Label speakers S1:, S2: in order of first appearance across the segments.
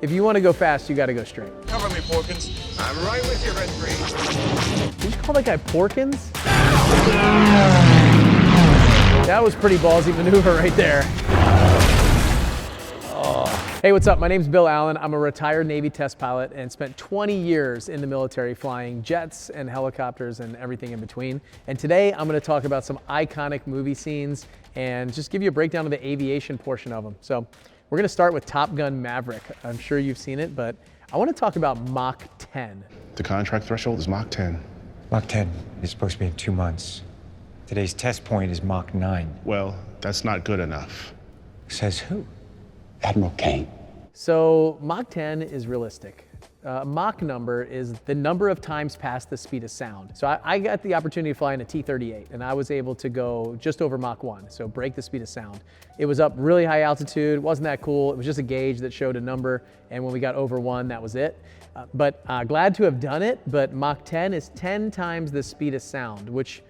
S1: if you want to go fast, you got to go straight.
S2: Cover me, Porkins. I'm right with you, Red 3.
S1: Did you call that guy Porkins? That was pretty ballsy maneuver right there. Hey, what's up? My name's Bill Allen. I'm a retired Navy test pilot and spent 20 years in the military flying jets and helicopters and everything in between. And today I'm going to talk about some iconic movie scenes and just give you a breakdown of the aviation portion of them. So we're going to start with Top Gun Maverick. I'm sure you've seen it, but I want to talk about Mach 10.
S3: The contract threshold is Mach 10.
S4: Mach 10 is supposed to be in 2 months. Today's test point is Mach 9.
S3: Well, that's not good enough.
S4: Says who?
S5: Admiral Kane.
S1: So Mach 10 is realistic. Mach number is the number of times past the speed of sound. So I got the opportunity to fly in a T-38 and I was able to go just over Mach 1, so break the speed of sound. It was up really high altitude, wasn't that cool. It was just a gauge that showed a number, and when we got over 1, that was it. But glad to have done it, but Mach 10 is 10 times the speed of sound, which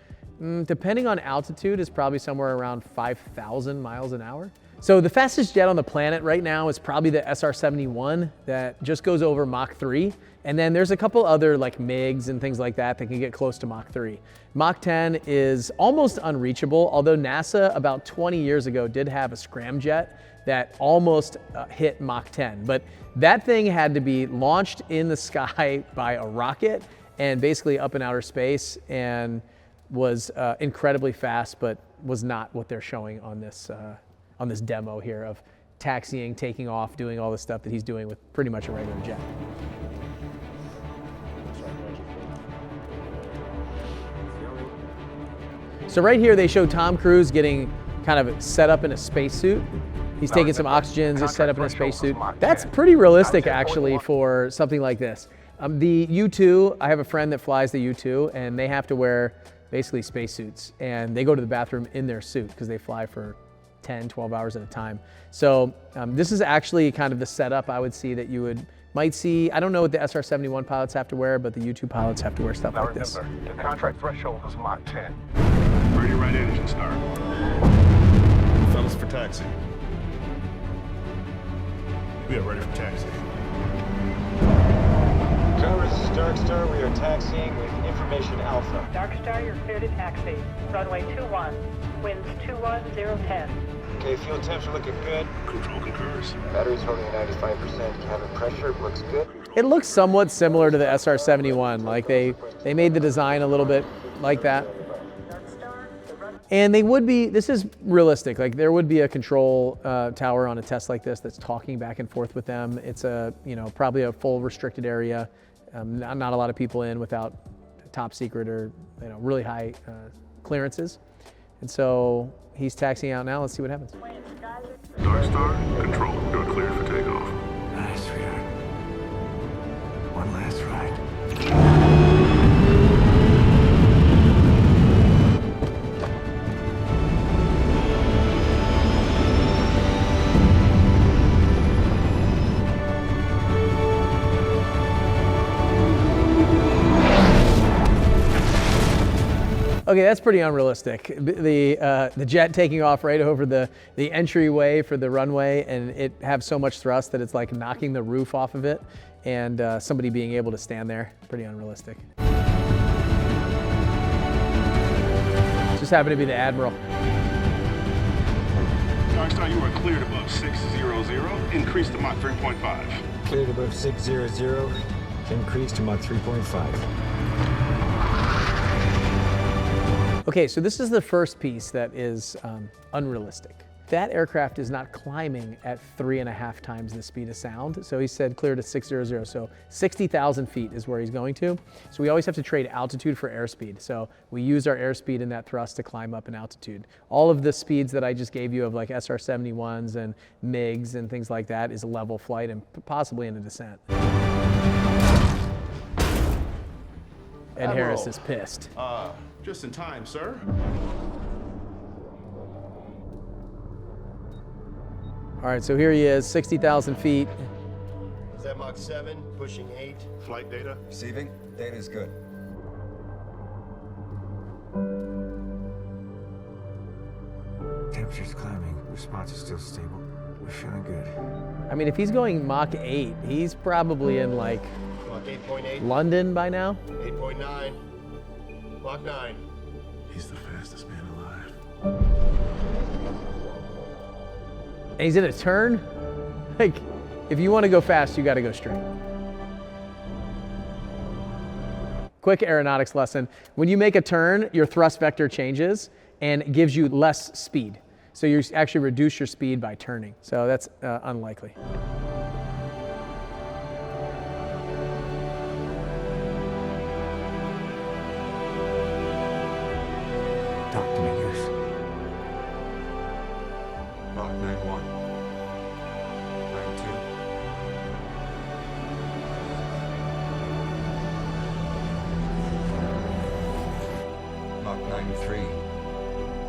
S1: depending on altitude is probably somewhere around 5,000 miles an hour. So the fastest jet on the planet right now is probably the SR-71 that just goes over Mach 3. And then there's a couple other like MiGs and things like that that can get close to Mach 3. Mach 10 is almost unreachable, although NASA about 20 years ago did have a scramjet that almost hit Mach 10. But that thing had to be launched in the sky by a rocket and basically up in outer space, and was incredibly fast, but was not what they're showing on this demo here of taxiing, taking off, doing all the stuff that he's doing with pretty much a regular jet. So right here they show Tom Cruise getting kind of set up in a spacesuit. He's taking some oxygen, just set up in a spacesuit. That's pretty realistic actually for something like this. The U-2, I have a friend that flies the U-2 and they have to wear basically spacesuits, and they go to the bathroom in their suit because they fly for 10, 12 hours at a time. So this is actually kind of the setup I would see that you might see. I don't know what the SR-71 pilots have to wear, but the U-2 pilots have to wear stuff like this.
S2: Now remember, the contract threshold is Mach 10. Ready, right engine start. Fellas for taxi. We are ready for taxi.
S6: Tower, this is Dark Star. We are taxiing with information Alpha.
S7: Dark Star, you're clear to taxi. Runway 21, winds 210.
S6: Okay, fuel temps are looking good.
S2: Control concurs.
S6: Battery's holding at 95%. Cabin pressure looks good.
S1: It looks somewhat similar to the SR-71. Like they made the design a little bit like that. And this is realistic. Like there would be a control tower on a test like this that's talking back and forth with them. It's probably a full restricted area. Not a lot of people in without top secret or really high clearances. And so he's taxiing out now. Let's see what happens.
S2: Dark Star, control. You're cleared for takeoff.
S5: Nice, sweetheart. One last ride.
S1: Okay, that's pretty unrealistic. The jet taking off right over the entryway for the runway, and it have so much thrust that it's like knocking the roof off of it, and somebody being able to stand there, pretty unrealistic. Just happened to be the Admiral.
S2: Dark Star, you are cleared above 600. Increase to Mach 3.5.
S6: Cleared above 600. Increase to Mach 3.5.
S1: Okay, so this is the first piece that is unrealistic. That aircraft is not climbing at 3.5 times the speed of sound. So he said clear to 600, so 60,000 feet is where he's going to. So we always have to trade altitude for airspeed. So we use our airspeed in that thrust to climb up in altitude. All of the speeds that I just gave you of like SR-71s and MiGs and things like that is level flight and possibly in a descent. Ed Harris is pissed.
S3: Just in time, sir.
S1: All right, so here he is, 60,000 feet.
S8: Is that Mach 7, pushing 8?
S2: Flight data.
S5: Receiving. Data is good.
S4: Temperature's climbing. Response is still stable.
S5: We're feeling good.
S1: I mean, if he's going Mach 8, he's probably in like
S8: Mach 8.8.
S1: London by now.
S8: 8.9. Mach 9.
S2: He's the fastest man alive.
S1: And he's in a turn. Like, if you want to go fast, you got to go straight. Quick aeronautics lesson. When you make a turn, your thrust vector changes and gives you less speed. So you actually reduce your speed by turning. So that's unlikely.
S5: Talk to me, Goose. Mach 9.1. 9.2. Mach 9.3.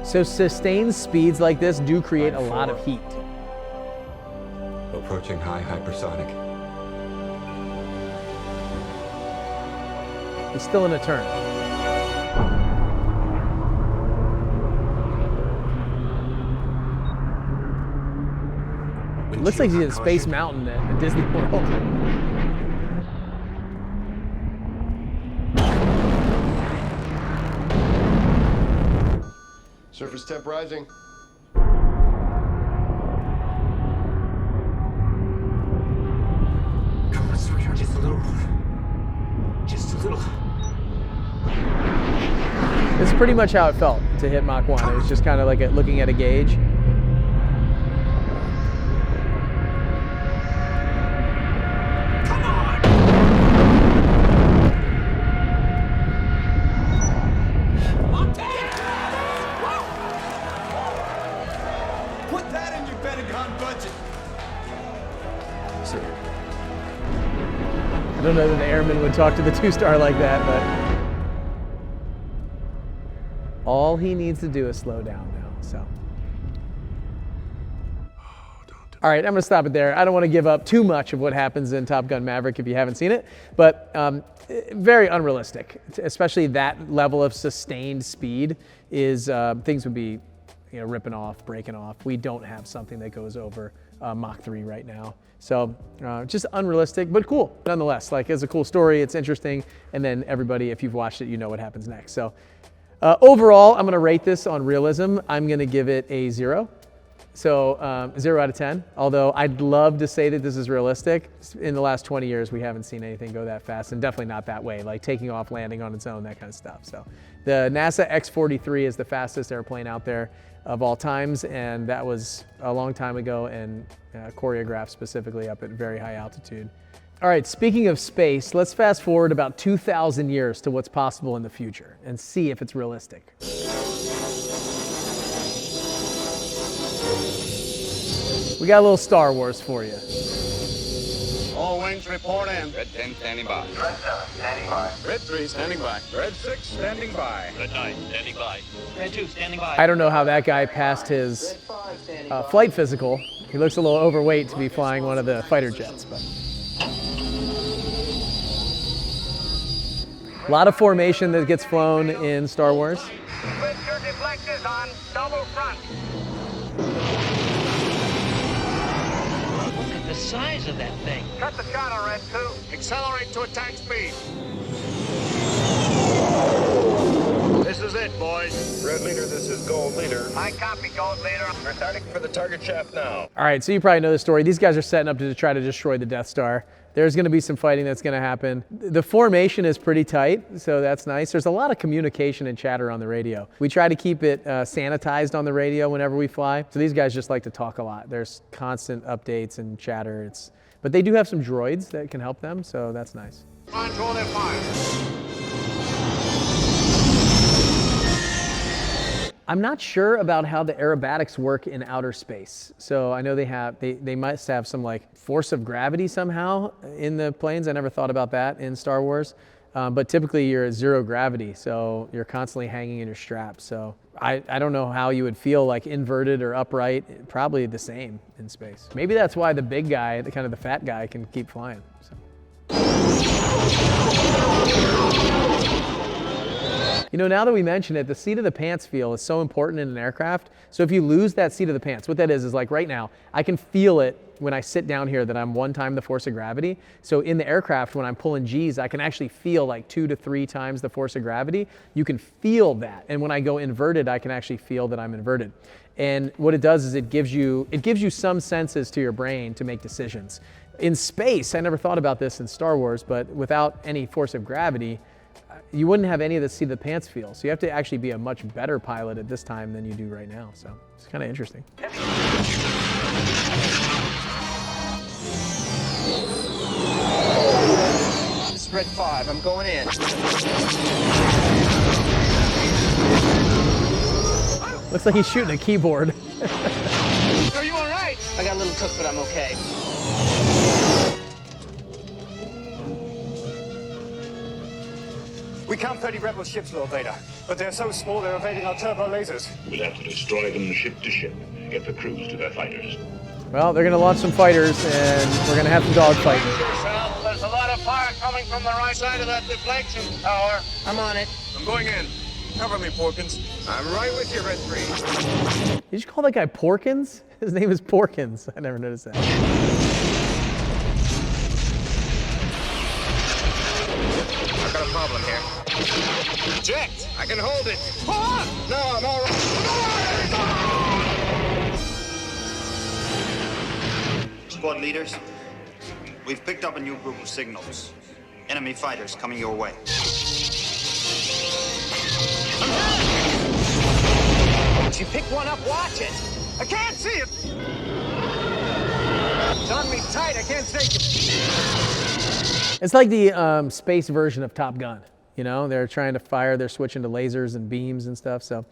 S1: So sustained speeds like this do create a lot of heat.
S5: Approaching high hypersonic.
S1: He's still in a turn. It looks like he's in Space Mountain at Disney World.
S8: Surface temp rising.
S5: Come on, sweetheart, just a little more. Just a little.
S1: It's pretty much how it felt to hit Mach 1. It was just kind of like looking at a gauge.
S5: Put that in your Pentagon budget.
S1: I don't know that the airman would talk to the two-star like that, but all he needs to do is slow down now, so. All right, I'm gonna stop it there. I don't wanna give up too much of what happens in Top Gun Maverick if you haven't seen it, but very unrealistic, especially that level of sustained speed is, things would be ripping off, breaking off. We don't have something that goes over Mach 3 right now. So just unrealistic, but cool nonetheless. Like, it's a cool story, it's interesting, and then everybody, if you've watched it, you know what happens next. So overall, I'm gonna rate this on realism. I'm gonna give it a 0. So 0 out of 10, although I'd love to say that this is realistic. In the last 20 years, we haven't seen anything go that fast, and definitely not that way, like taking off, landing on its own, that kind of stuff. So the NASA X-43 is the fastest airplane out there of all times, and that was a long time ago and choreographed specifically up at very high altitude. All right, speaking of space, let's fast forward about 2,000 years to what's possible in the future and see if it's realistic. We got a little Star Wars for you.
S2: All wings report in.
S9: Red 10 standing by.
S8: Red 7 standing by.
S2: Red 3 standing by.
S9: Red 6 standing by.
S10: Red 9 standing by.
S7: Red 2 standing by.
S1: I don't know how that guy passed his flight physical. He looks a little overweight to be flying one of the fighter jets, but. A lot of formation that gets flown in Star Wars.
S7: Switch your deflectors on double front.
S10: Look at the size of that thing.
S7: Cut the shot on Red 2.
S2: Accelerate to attack speed. This is it, boys.
S8: Red leader, this is gold leader.
S7: I copy, Gold Leader.
S8: We're starting for the target shaft now.
S1: All right, so you probably know the story. These guys are setting up to try to destroy the Death Star. There's going to be some fighting that's going to happen. The formation is pretty tight, so that's nice. There's a lot of communication and chatter on the radio. We try to keep it sanitized on the radio whenever we fly. So these guys just like to talk a lot. There's constant updates and chatter. But they do have some droids that can help them, so that's nice.
S2: Control their fire.
S1: I'm not sure about how the aerobatics work in outer space. So I know they must have some like force of gravity somehow in the planes. I never thought about that in Star Wars. But typically you're at zero gravity, so you're constantly hanging in your straps. So I don't know how you would feel, like inverted or upright. Probably the same in space. Maybe that's why the big guy, the kind of the fat guy, can keep flying. So. You know, now that we mention it, the seat of the pants feel is so important in an aircraft. So if you lose that seat of the pants, what that is like right now, I can feel it when I sit down here that I'm 1 time the force of gravity. So in the aircraft, when I'm pulling G's, I can actually feel like 2 to 3 times the force of gravity. You can feel that. And when I go inverted, I can actually feel that I'm inverted. And what it does is it gives you some senses to your brain to make decisions. In space, I never thought about this in Star Wars, but without any force of gravity, you wouldn't have any of the seat of the pants feel. So you have to actually be a much better pilot at this time than you do right now. So it's kind of interesting.
S10: This is Red 5. I'm going in.
S1: Looks like he's shooting a keyboard.
S10: Are you all right? I got a little cooked, but I'm okay.
S6: We count 30 rebel ships, Lord Vader, but they're so small they're evading our turbo lasers.
S2: We'll have to destroy them ship to ship. Get the crews to their fighters.
S1: Well, they're going to launch some fighters, and we're going to have some dogfighting.
S8: There's a lot of fire coming from the right side of that deflection tower.
S10: I'm on it.
S5: I'm going in. Cover me, Porkins.
S8: I'm right with you, Red 3.
S1: Did you call that guy Porkins? His name is Porkins. I never noticed that.
S8: I've got a problem here. Eject! I can hold it. Pull up! No, I'm all right.
S11: Squad leaders, we've picked up a new group of signals. Enemy fighters coming your way.
S10: If you pick one up, watch it.
S8: I can't see it! It's on me tight, I can't take it.
S1: It's like the space version of Top Gun. You know, they're trying to fire, they're switching to lasers and beams and stuff. So,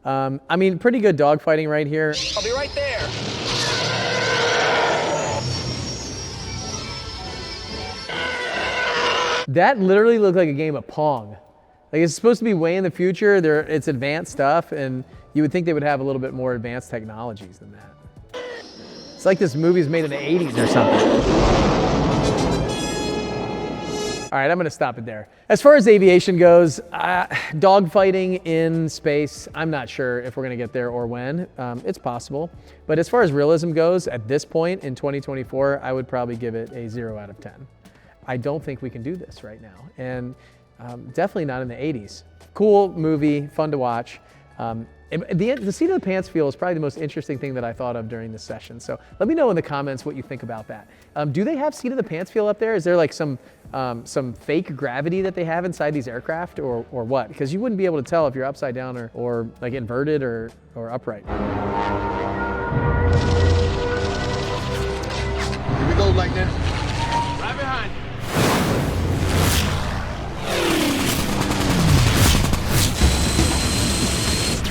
S1: I mean, pretty good dogfighting right here.
S10: I'll be right there.
S1: That literally looked like a game of Pong. Like, it's supposed to be way in the future. It's advanced stuff, and you would think they would have a little bit more advanced technologies than that. It's like this movie's made in the 80s or something. All right, I'm going to stop it there. As far as aviation goes, dogfighting in space, I'm not sure if we're going to get there or when. It's possible. But as far as realism goes, at this point in 2024, I would probably give it a 0 out of 10. I don't think we can do this right now. And definitely not in the 80s. Cool movie, fun to watch. The seat of the pants feel is probably the most interesting thing that I thought of during this session. So let me know in the comments what you think about that. Do they have seat of the pants feel up there? Is there like some fake gravity that they have inside these aircraft, or what? Because you wouldn't be able to tell if you're upside down or like inverted or upright.
S8: Here we go, Lightning.
S5: Right behind you.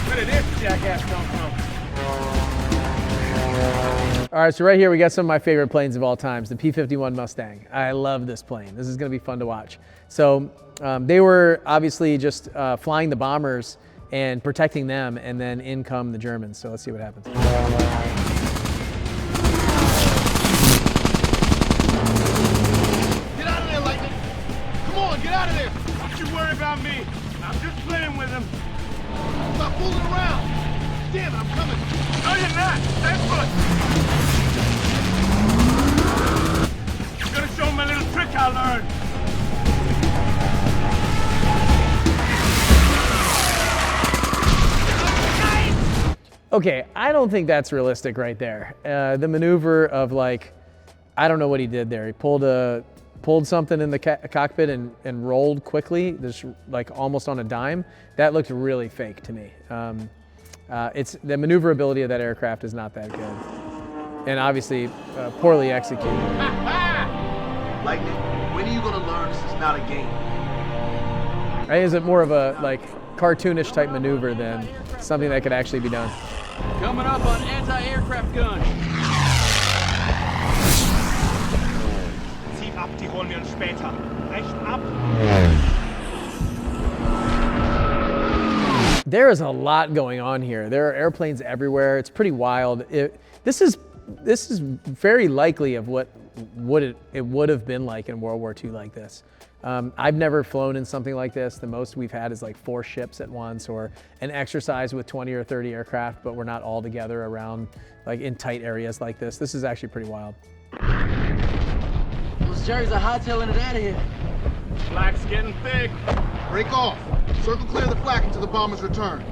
S5: Where did this jackass come from?
S1: All right, so right here we got some of my favorite planes of all times, the P-51 Mustang. I love this plane. This is going to be fun to watch. So they were obviously just flying the bombers and protecting them, and then in come the Germans. So let's see what happens.
S5: Get out of there, Lightning! Come on, get out of there! Don't you worry about me. I'm just playing with him. Stop fooling around. Damn it, I'm coming. No, you're not. Stay put. I'm gonna show him a little trick I learned.
S1: Okay, I don't think that's realistic right there. The maneuver of like, I don't know what he did there. He pulled something in the cockpit and rolled quickly, just like almost on a dime. That looked really fake to me. It's the maneuverability of that aircraft is not that good, and obviously poorly executed.
S5: Lightning, when are you gonna learn this is not a game?
S1: I think it's more of a like cartoonish type maneuver than something that could actually be done.
S5: Coming up on anti-aircraft gun. Zieh ab, die holen wir uns später. Recht ab.
S1: There is a lot going on here. There are airplanes everywhere. It's pretty wild. This is this is very likely of what it would have been like in World War II like this. I've never flown in something like this. The most we've had is like 4 ships at once, or an exercise with 20 or 30 aircraft, but we're not all together around like in tight areas like this. This is actually pretty wild.
S10: Those jerks are hightailing it out of here.
S5: Flak's getting thick.
S2: Break off. Circle clear the flak until the bombers return.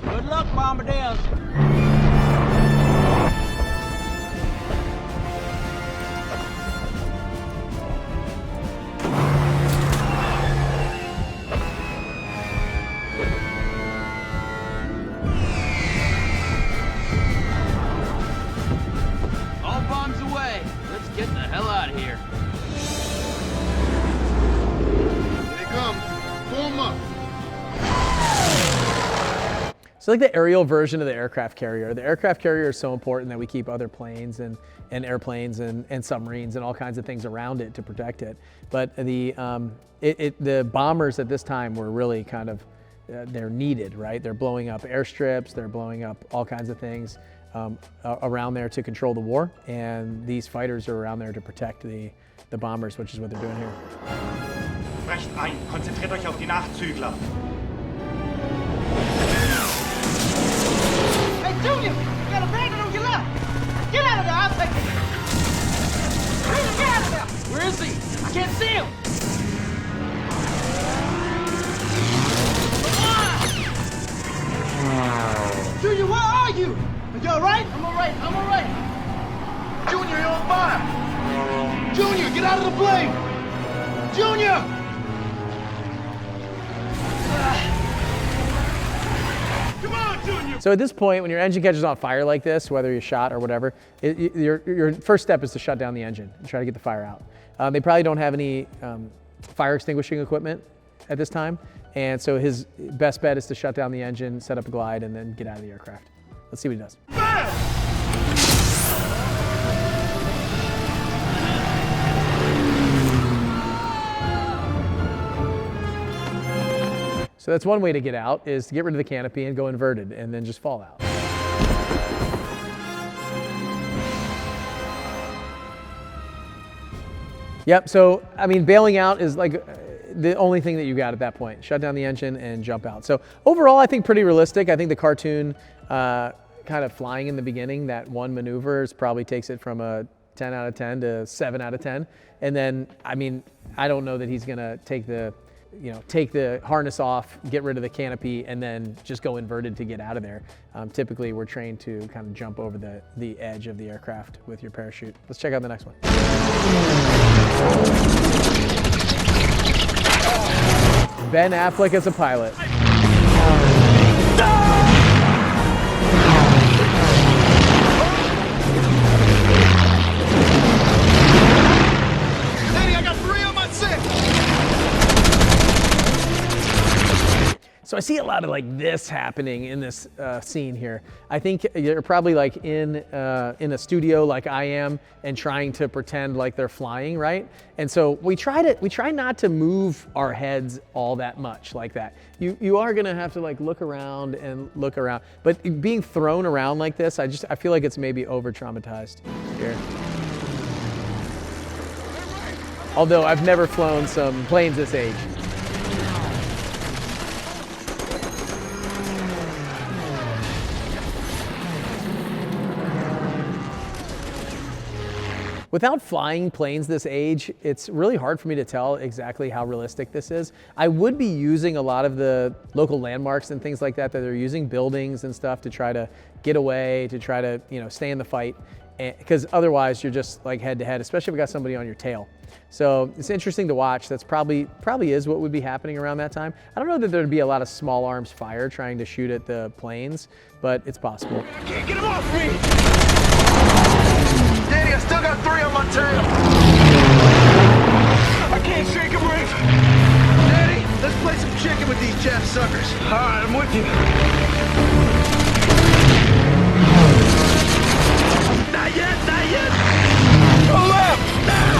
S10: Good luck, Bombardiers. All bombs away. Let's get the hell out of here.
S2: Here they come. Form up.
S1: So like the aerial version of the aircraft carrier. The aircraft carrier is so important that we keep other planes and airplanes and submarines and all kinds of things around it to protect it. But the bombers at this time were really kind of, they're needed, right? They're blowing up airstrips, they're blowing up all kinds of things around there to control the war. And these fighters are around there to protect the bombers, which is what they're doing here.
S11: Brecht ein, konzentriert euch auf die Nachzügler.
S10: Hey, Junior! You got a bandit on your left! Get out of there! I'll take it! Get out of there! Where is he? I can't see him! Junior, where are you? Are you alright? I'm alright, I'm alright.
S2: Junior, you're on fire. Junior, get out of the plane. Junior!
S5: Come on, Junior!
S1: So at this point, when your engine catches on fire like this, whether you're shot or whatever, your first step is to shut down the engine and try to get the fire out. They probably don't have any fire extinguishing equipment at this time, and so his best bet is to shut down the engine, set up a glide, and then get out of the aircraft. Let's see what he does. So that's one way to get out, is to get rid of the canopy and go inverted and then just fall out. Yep, so I mean, bailing out is like the only thing that you got at that point. Shut down the engine and jump out. So overall, I think pretty realistic. I think the cartoon kind of flying in the beginning, that one maneuver probably takes it from a 10 out of 10 to 7 out of 10. And then, I mean, I don't know that he's gonna take the harness off, get rid of the canopy, and then just go inverted to get out of there. Typically, we're trained to kind of jump over the edge of the aircraft with your parachute. Let's check out the next one. Ben Affleck as a pilot. So I see a lot of like this happening in this scene here. I think you're probably like in a studio like I am and trying to pretend like they're flying, right? And so we try not to move our heads all that much like that. You are gonna have to like look around and look around, but being thrown around like this, I feel like it's maybe over traumatized here. Although I've never flown some planes this age. Without flying planes this age, it's really hard for me to tell exactly how realistic this is. I would be using a lot of the local landmarks and things like that they're using, buildings and stuff, to try to get away, to try to, stay in the fight. Because otherwise you're just like head to head, especially if you got somebody on your tail. So it's interesting to watch. That's probably is what would be happening around that time. I don't know that there'd be a lot of small arms fire trying to shoot at the planes, but it's possible.
S5: I can't get him off me! Danny, I still got 3 on my tail! I can't shake a break! Danny, let's play some chicken with these Jeff suckers. Alright, I'm with you. Not yet, not yet! Go left, now!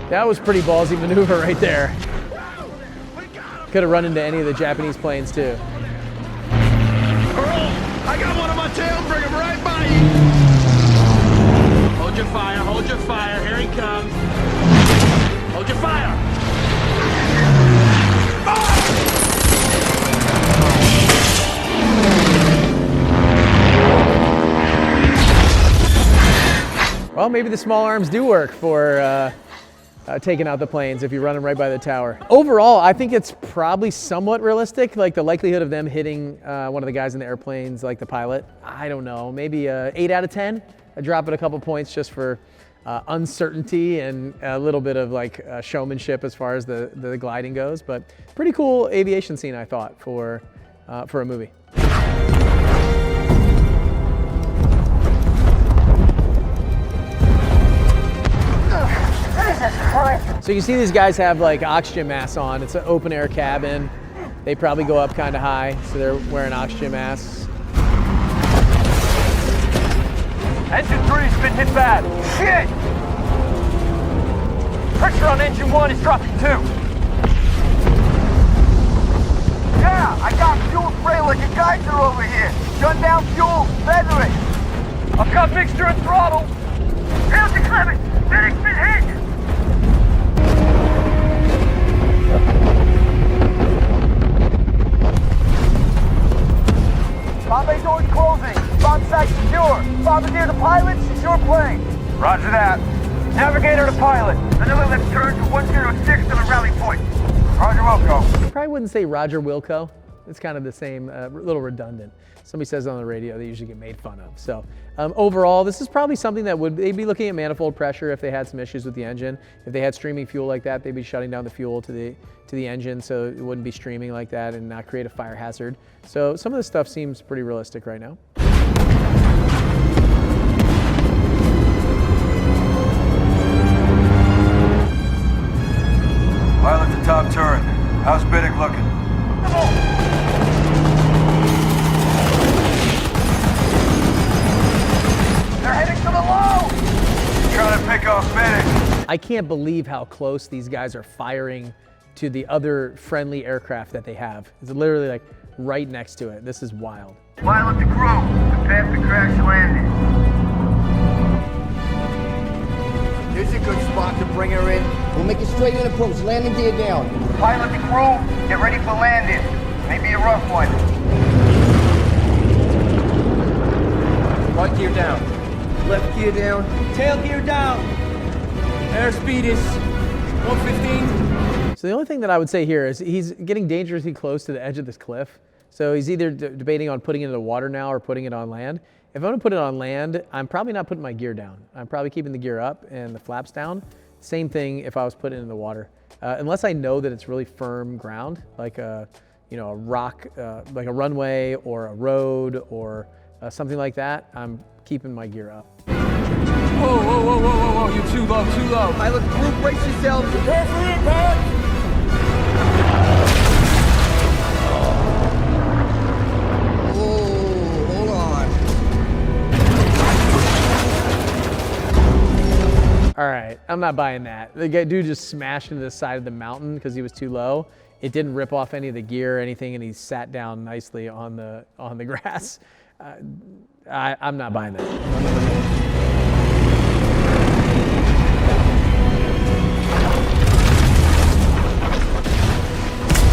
S1: That was pretty ballsy maneuver right there. Could have run into any of the Japanese planes too.
S5: I got one on my tail, bring him right by you. Hold your fire, hold your fire. Here he comes. Hold your fire.
S1: Well, maybe the small arms do work for taking out the planes if you run them right by the tower. Overall, I think it's probably somewhat realistic, like the likelihood of them hitting one of the guys in the airplanes, like the pilot. I don't know, maybe 8 out of 10. I drop it a couple points just for uncertainty and a little bit of like showmanship as far as the gliding goes, but pretty cool aviation scene, I thought, for a movie. So you see these guys have like oxygen masks on. It's an open air cabin. They probably go up kind of high, so they're wearing oxygen masks.
S10: Engine 3's been hit bad. Shit! Pressure on engine 1 is dropping too. Yeah, I got fuel spray like a geyser over here. Gun down fuel, feather it. I've got mixture and throttle. Here's the Clement. Medic's been hit. Bombay door's closing. Bomb site secure. Bombardier to pilot, secure plane. Roger that. Navigator to pilot. Another left turn to 106 to the rally point. Roger Wilco.
S1: Probably wouldn't say Roger Wilco. It's kind of the same, a little redundant. Somebody says on the radio, they usually get made fun of. So overall, this is probably something that they'd be looking at manifold pressure if they had some issues with the engine. If they had streaming fuel like that, they'd be shutting down the fuel to the engine so it wouldn't be streaming like that and not create a fire hazard. So some of this stuff seems pretty realistic right now.
S10: Pilot to top turret. How's Biddick looking? They're heading to the low! Trying to pick off Biddick.
S1: I can't believe how close these guys are firing to the other friendly aircraft that they have. It's literally like right next to it. This is wild.
S10: Pilot to crew. Prepare for crash landing. Here's a good spot to bring her in.
S12: We'll make a straight in approach. Landing gear down.
S10: Pilot to crew. Get ready for landing. Maybe a rough one. Right gear down. Left gear down. Tail gear down. Airspeed is 115.
S1: So the only thing that I would say here is he's getting dangerously close to the edge of this cliff. So he's either debating on putting it in the water now or putting it on land. If I'm gonna put it on land, I'm probably not putting my gear down. I'm probably keeping the gear up and the flaps down. Same thing if I was putting it in the water. Unless I know that it's really firm ground, like a rock, like a runway or a road or something like that, I'm keeping my gear up.
S10: Whoa, whoa, whoa, whoa, whoa, whoa, you're too low, too low. Pilot to crew, brace yourselves. Prepare for impact.
S1: All right, I'm not buying that. The dude just smashed into the side of the mountain because he was too low. It didn't rip off any of the gear or anything, and he sat down nicely on the grass. I'm not buying that.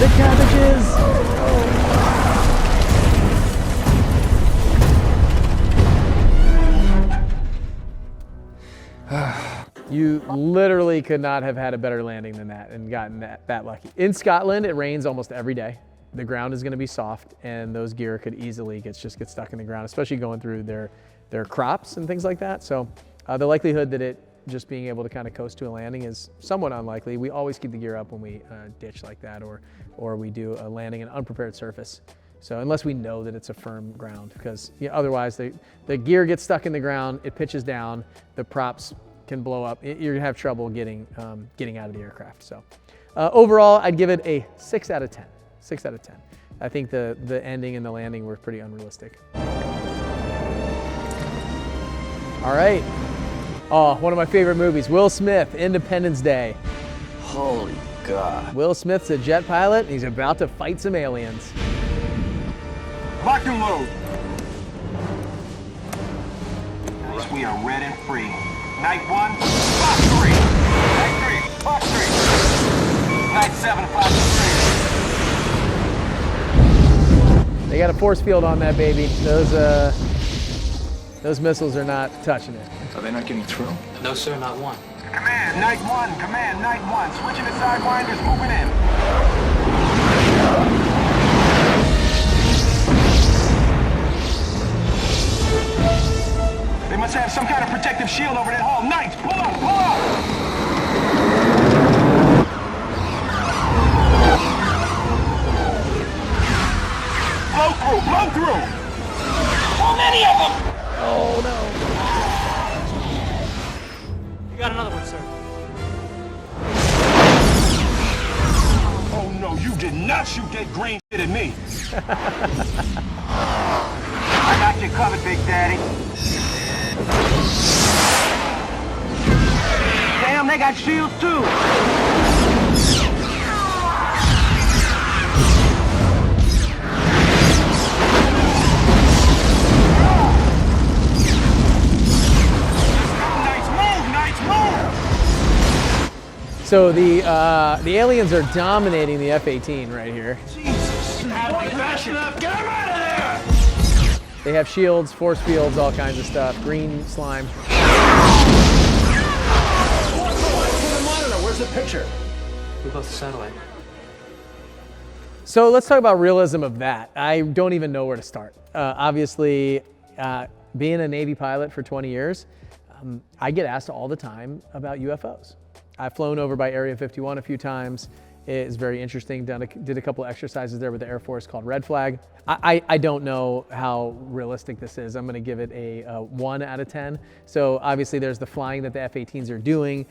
S1: The cabbages! You literally could not have had a better landing than that and gotten that lucky. In Scotland, it rains almost every day. The ground is going to be soft, and those gear could easily get stuck in the ground, especially going through their crops and things like that. So the likelihood that it just being able to kind of coast to a landing is somewhat unlikely. We always keep the gear up when we ditch like that or we do a landing in an unprepared surface. So unless we know that it's a firm ground, because otherwise the gear gets stuck in the ground, it pitches down, the props can blow up. You're gonna have trouble getting out of the aircraft. So overall, I'd give it a 6 out of 10. 6 out of 10. I think the ending and the landing were pretty unrealistic. All right. Oh, one of my favorite movies, Will Smith, Independence Day.
S12: Holy God.
S1: Will Smith's a jet pilot, and he's about to fight some aliens.
S10: Lock and load. we are red and free. Night 1, Fox 3. Night 3, Fox 3. Night 7, Fox 3.
S1: They got a force field on that baby. Those missiles are not touching it.
S9: Are they not getting through?
S12: No, sir, not one.
S10: Command, Night 1, Command, Night 1. Switching to Sidewinders, moving in. They must have some kind of protective shield over that hull. Knights, pull up, pull up! Blow through! So many of them!
S1: Oh no.
S12: You got another one, sir.
S10: Oh no, you did not shoot that green shit at me. I got you covered, Big Daddy. Damn, they got shields too.
S1: So the aliens are dominating the F-18 right here.
S10: Jesus, fast enough, get them out of there!
S1: They have shields, force fields, all kinds of stuff. Green slime.
S10: Where's the picture?
S12: We lost the satellite.
S1: So let's talk about realism of that. I don't even know where to start. Obviously, being a Navy pilot for 20 years, I get asked all the time about UFOs. I've flown over by Area 51 a few times. It's very interesting. Did a couple of exercises there with the Air Force called Red Flag. I don't know how realistic this is. I'm going to give it a 1 out of 10. So obviously there's the flying that the F-18s are doing.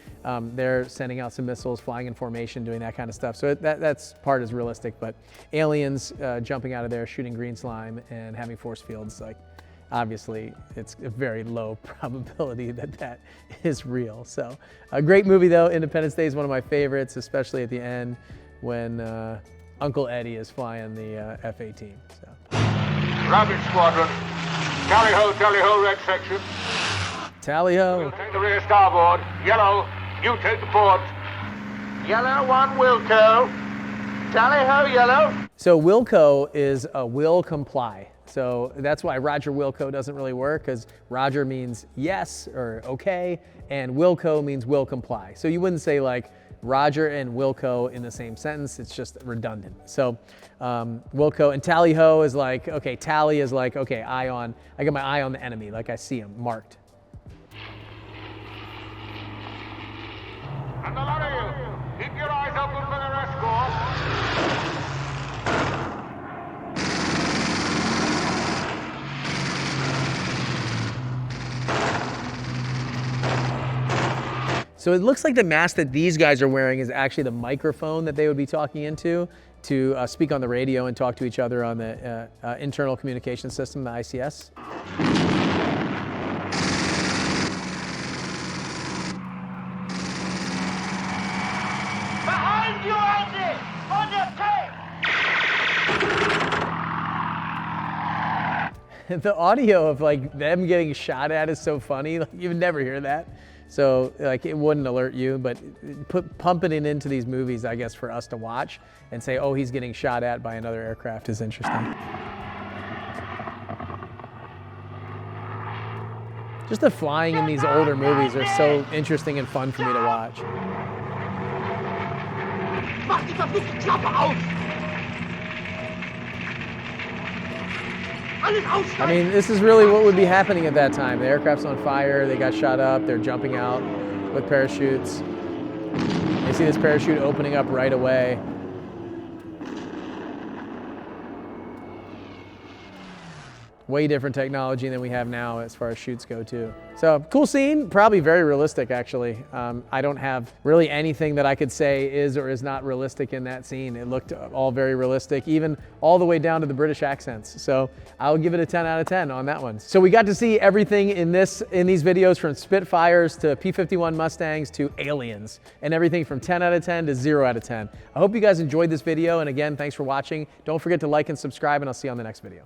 S1: They're sending out some missiles, flying in formation, doing that kind of stuff. So that's part is realistic. But aliens jumping out of there, shooting green slime, and having force fields, like, obviously, it's a very low probability that is real. So a great movie though. Independence Day is one of my favorites, especially at the end when Uncle Eddie is flying the F-18. So.
S10: Rabbit Squadron. Tally-ho, red section.
S1: Tally-ho.
S10: Take the rear starboard. Yellow, you take the port. Yellow 1, Wilco. Tally-ho, yellow.
S1: So Wilco is a will comply. So that's why Roger Wilco doesn't really work, because Roger means yes or okay, and Wilco means will comply. So you wouldn't say like Roger and Wilco in the same sentence, it's just redundant. So Wilco and tally-ho is like, okay, tally is like, okay, I got my eye on the enemy, like I see him marked.
S10: And a lot of you, keep your eyes open for the escort.
S1: So it looks like the mask that these guys are wearing is actually the microphone that they would be talking into to speak on the radio and talk to each other on the internal communication system, the ICS.
S10: Behind you, Andy! On your tape!
S1: The audio of like them getting shot at is so funny. Like, you would never hear that. So like it wouldn't alert you, but pumping it into these movies, I guess, for us to watch and say, oh, he's getting shot at by another aircraft is interesting. Just the flying in these older movies are so interesting and fun for me to watch. I mean, this is really what would be happening at that time. The aircraft's on fire, they got shot up, they're jumping out with parachutes. You see this parachute opening up right away. Way different technology than we have now as far as shoots go too. So cool scene, probably very realistic actually. I don't have really anything that I could say is or is not realistic in that scene. It looked all very realistic, even all the way down to the British accents. So I'll give it a 10 out of 10 on that one. So we got to see everything in these videos, from Spitfires to P-51 Mustangs to aliens, and everything from 10 out of 10 to 0 out of 10. I hope you guys enjoyed this video, and again, thanks for watching. Don't forget to like and subscribe, and I'll see you on the next video.